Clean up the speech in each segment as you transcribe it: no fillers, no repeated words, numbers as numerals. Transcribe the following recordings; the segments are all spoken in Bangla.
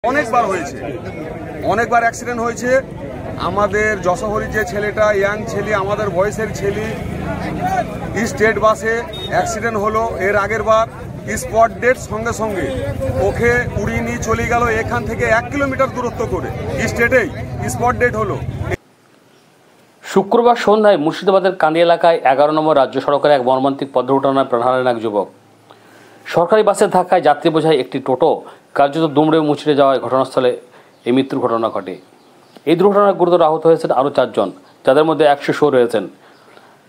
অনেকবার হয়েছে, অনেকবার অ্যাক্সিডেন্ট হয়েছে। আমাদের যশোহরীর যে ছেলেটা, ইয়াং ছেলে, আমাদের বয়সের ছেলে, স্টেট বাসে অ্যাক্সিডেন্ট হলো। এর আগের বার স্পট ডেট সঙ্গে সঙ্গে ওকে উড়িয়ে নিয়ে চলে গেল এখান থেকে 1 কিলোমিটার দূরত্ব করে, স্টেটেই স্পট ডেট হলো। শুক্রবার সন্ধ্যায় মুর্শিদাবাদের কান্দি এলাকায় 11 নম্বর রাজ্য সড়কের এক মর্মান্তিক পথ দুর্ঘটনায় প্রাণ হারান এক যুবক। সরকারি বাসের ধাক্কায় যাত্রী বোঝাই একটি টোটো কার্যত দুমড়ে মুচড়ে যাওয়ায় ঘটনাস্থলে এই মৃত্যুর ঘটনা ঘটে। এই দুর্ঘটনায় গুরুতর আহত হয়েছেন আরও 4 জন, যাদের মধ্যে 1 শিশু রয়েছেন।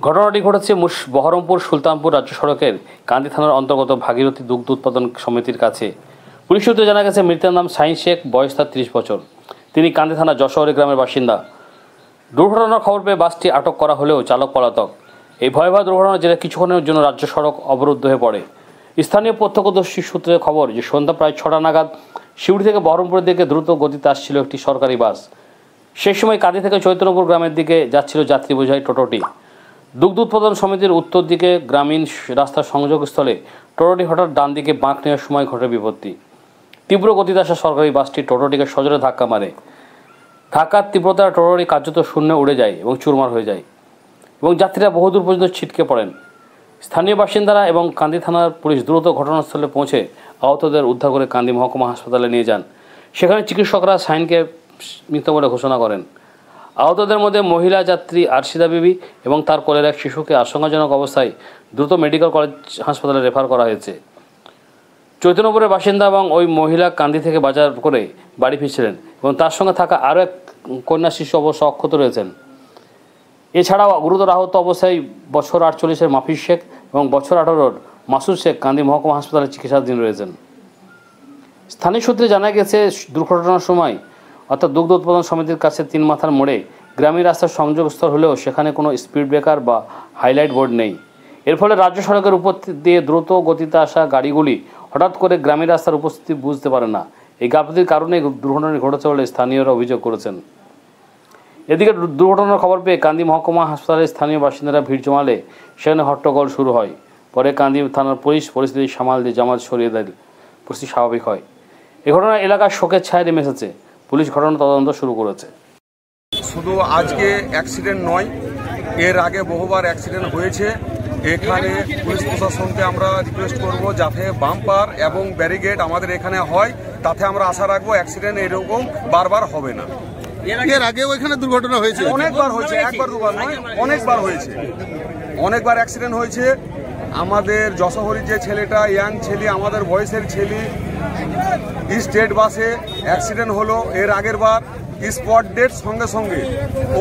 ঘটনাটি ঘটেছে বহরমপুর সুলতানপুর রাজ্য সড়কের কান্দি থানার অন্তর্গত ভাগীরথী দুগ্ধ উৎপাদন সমিতির কাছে। পুলিশ সূত্রে জানা গেছে, মৃতের নাম শাহিন শেখ, বয়স তার 30 বছর। তিনি কান্দি থানা যশোহরী গ্রামের বাসিন্দা। দুর্ঘটনার খবর পেয়ে বাসটি আটক করা হলেও চালক পলাতক। এই ভয়াবহ দুর্ঘটনার জেরে কিছুক্ষণের জন্য রাজ্য সড়ক অবরুদ্ধ হয়ে পড়ে। স্থানীয় প্রত্যক্ষদর্শী সূত্রে খবর যে সন্ধ্যা প্রায় 6টা নাগাদ শিউড়ি থেকে বহরমপুরের দিকে দ্রুত গতিতে আসছিল একটি সরকারি বাস। সেই সময় কান্দি থেকে চৈতন্যপুর গ্রামের দিকে যাচ্ছিল যাত্রী বোঝাই টোটোটি। দুগ্ধ উৎপাদন সমিতির উত্তর দিকে গ্রামীণ রাস্তার সংযোগস্থলে টোটোটি হঠাৎ ডান দিকে বাঁক নেওয়ার সময় ঘটে বিপত্তি। তীব্র গতিতে আসা সরকারি বাসটি টোটোটিকে সজোরে ধাক্কা মারে। ধাক্কার তীব্রতার টোটোটি কার্যত শূন্যে উড়ে যায় এবং চুরমার হয়ে যায় এবং যাত্রীরা বহুদূর পর্যন্ত ছিটকে পড়েন। স্থানীয় বাসিন্দারা এবং কান্দি থানার পুলিশ দ্রুত ঘটনাস্থলে পৌঁছে আহতদের উদ্ধার করে কান্দি মহকুমা হাসপাতালে নিয়ে যান। সেখানে চিকিৎসকরা শাহিনকে মৃত বলে ঘোষণা করেন। আহতদের মধ্যে মহিলা যাত্রী আরশিদা বিবি এবং তার কোলের এক শিশুকে আশঙ্কাজনক অবস্থায় দ্রুত মেডিকেল কলেজ হাসপাতালে রেফার করা হয়েছে। চৈতন্যপুরের বাসিন্দা এবং ওই মহিলা কান্দি থেকে বাজার করে বাড়ি ফিরছিলেন এবং তার সঙ্গে থাকা আরও এক কন্যা শিশু অবশ্য অক্ষত রয়েছেন। এছাড়াও গুরুতর আহত অবস্থায় বছর 48-এর মাফিজ শেখ এবং বছর 18-র মাসুদ শেখ কান্দি মহকুমা হাসপাতালে চিকিৎসাধীন রয়েছেন। স্থানীয় সূত্রে জানা গেছে, দুর্ঘটনার সময় অর্থাৎ দুগ্ধ উৎপাদন সমিতির কাছে 3 মাথার মোড়ে গ্রামীণ রাস্তার সংযোগস্থল হলেও সেখানে কোনো স্পিড ব্রেকার বা হাইলাইট বোর্ড নেই। এর ফলে রাজ্য সড়কের উপর দিয়ে দ্রুত গতিতে আসা গাড়িগুলি হঠাৎ করে গ্রামীণ রাস্তার উপস্থিতি বুঝতে পারে না। এই গাফিলতির কারণে দুর্ঘটনাটি ঘটেছে বলে স্থানীয়রা অভিযোগ করেছেন। এদিকে দুর্ঘটনার খবর পেয়ে কান্দি মহকুমা হাসপাতালে স্থানীয় বাসিন্দারা ভিড় জমালে সেখানে হট্টগোল শুরু হয়। পরে কান্দি থানার পুলিশ পরিস্থিতি সামাল দিয়ে জামাত সরিয়ে দেয়, পরিস্থিতি স্বাভাবিক হয়। এ ঘটনায় এলাকার শোকের ছায়া নেমে এসেছে। পুলিশ ঘটনা তদন্ত শুরু করেছে। শুধু আজকে অ্যাক্সিডেন্ট নয়, এর আগে বহুবার অ্যাক্সিডেন্ট হয়েছে। এখানে পুলিশ প্রশাসনকে আমরা রিকোয়েস্ট করব যাতে বাম্পার এবং ব্যারিকেড আমাদের এখানে হয়, তাতে আমরা আশা রাখবো অ্যাক্সিডেন্ট এরকম বারবার হবে না। এর আগেও এখানে দুর্ঘটনা হয়েছে, অনেকবার হয়েছে, একবার দুবার নয়, অনেকবার হয়েছে, অনেকবার অ্যাক্সিডেন্ট হয়েছে। আমাদের যশোহরীর যে ছেলেটা, ইয়াং ছেলে, আমাদের বয়সের ছেলে, স্টেট বাসে অ্যাক্সিডেন্ট হলো। এর আগের বার স্পট ডেট সঙ্গে সঙ্গে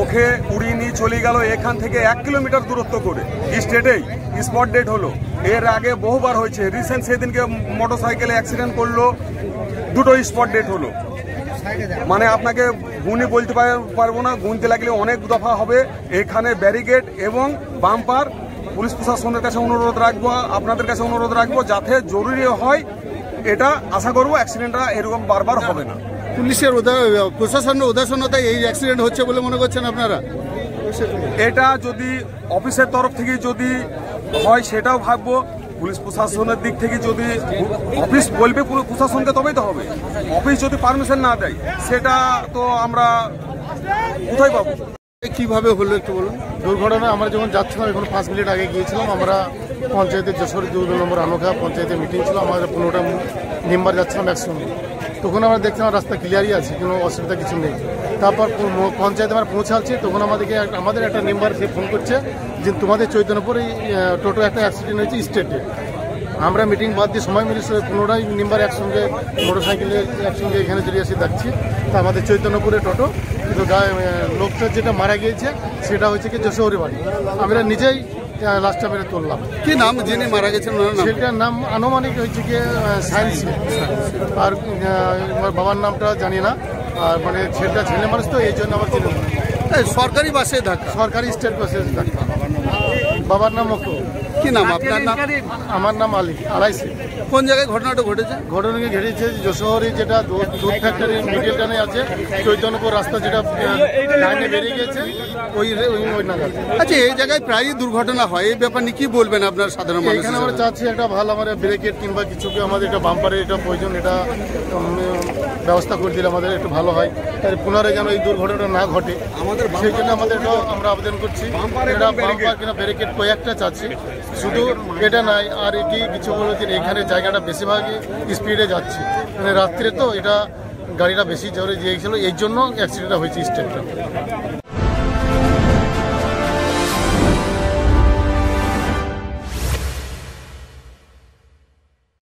ওকে উড়িয়ে নিয়ে চলে গেল এখান থেকে 1 কিলোমিটার দূরত্ব করে, স্টেটেই স্পট ডেট হলো। এর আগে বহুবার হয়েছে। রিসেন্ট সেদিনকে মোটর সাইকেলে অ্যাক্সিডেন্ট করলো, 2টো স্পট ডেট হলো। মানে আপনাকে গুণে বলতে পারবো না, গুনতে লাগলে অনেক দফা হবে। এখানে ব্যারিকেড এবং বাম্পার পুলিশ প্রশাসনের কাছে অনুরোধ রাখবো, আপনাদের কাছে অনুরোধ রাখবো যাতে জরুরি হয়। এটা আশা করবো অ্যাক্সিডেন্টটা এরকম বারবার হবে না। পুলিশের প্রশাসনের উদাসীনতায় এই অ্যাক্সিডেন্ট হচ্ছে বলে মনে করছেন আপনারা? এটা যদি অফিসের তরফ থেকে যদি হয় সেটাও ভাববো। পুলিশ প্রশাসনের দিক থেকে যদি অফিস বলবে প্রশাসনকে, তবেই তো হবে। অফিস যদি পারমিশন না দেয় সেটা তো আমরা কোথায় পাবো? কিভাবে হলো একটু বলুন। দুর্ঘটনা আমরা যখন যাচ্ছিলাম, এখন 5 মিনিট আগে গিয়েছিলাম। আমরা পঞ্চায়েতের যশোর 2 নম্বর আনোখা পঞ্চায়েতের মিটিং ছিল, আমাদের 15টা মেম্বার যাচ্ছিলাম একসঙ্গে। তখন আমরা দেখছিলাম রাস্তা ক্লিয়ারই আছে, কোনো অসুবিধা কিছু নেই। তারপর পঞ্চায়েতে আমরা পৌঁছাচ্ছি, তখন আমাদের একটা মেম্বার সে ফোন করছে যে তোমাদের চৈতন্যপুরে টোটো একটা অ্যাক্সিডেন্ট হয়েছে স্টেটে। আমরা মিটিং বাদ দিয়ে সময় মিলে 15টাই মেম্বার একসঙ্গে মোটর সাইকেলে একসঙ্গে এখানে চলে আসি দেখছি। তা আমাদের চৈতন্যপুরে টোটো, কিন্তু লোকটা যেটা মারা গিয়েছে সেটা হচ্ছে কি যশোহরী বাড়ি। আমরা নিজেই লাস্টটা মেরে তুললাম। কি নাম যিনি মারা গেছেন? সেটার নাম আনুমানিক হচ্ছে কি সায়েন্স। আর বাবার নামটা জানি না। আর মানে ছেলে মানুষ তো, এই জন্য আমার চিনি। সরকারি বাসে ধাক্কা? সরকারি স্টেট বাসে ধাক্কা। বাবার নাম মকু। কি নাম আপনার নাম? আমার নাম আলী, আলাইসি। কোন জায়গায় ঘটনাটা ঘটেছে? ঘটনাকে ঘটেছে যশোহরে যেটা দুধ ফ্যাক্টরির মিডিল টানে আছে, চৈতন্যপুর রাস্তা যেটা লাইনে বেরিয়ে গেছে ওই নাগাদ। আচ্ছা, এই জায়গায় প্রায়ই দুর্ঘটনা হয়, এই ব্যাপার নিয়ে কি বলবেন আপনার সাধারণ মানুষ? এখানে আমরা চাচ্ছি একটা ভালো আমাদের ব্রেকেট কিংবা কিছুকে আমাদের এটা বাম্পারের এটা প্রয়োজন, এটা ব্যবস্থা করে দিলে আমাদের একটু ভালো হয়, তাই পুনরায় যেন এই দুর্ঘটনা না ঘটে সেই জন্য আমাদের এটা আমরা আবেদন করছি। এটা বাম্পার কিনা ব্যারিকেড কয়েকটা চাচ্ছি, শুধু এটা নাই। আর এটি কিছু বলতে এখানে জায়গাটা বেশিরভাগই স্পিডে যাচ্ছে, মানে রাত্রে তো এটা গাড়িটা বেশি জোরে গিয়েছিল, এই জন্য অ্যাক্সিডেন্টটা হয়েছে স্টেটটা।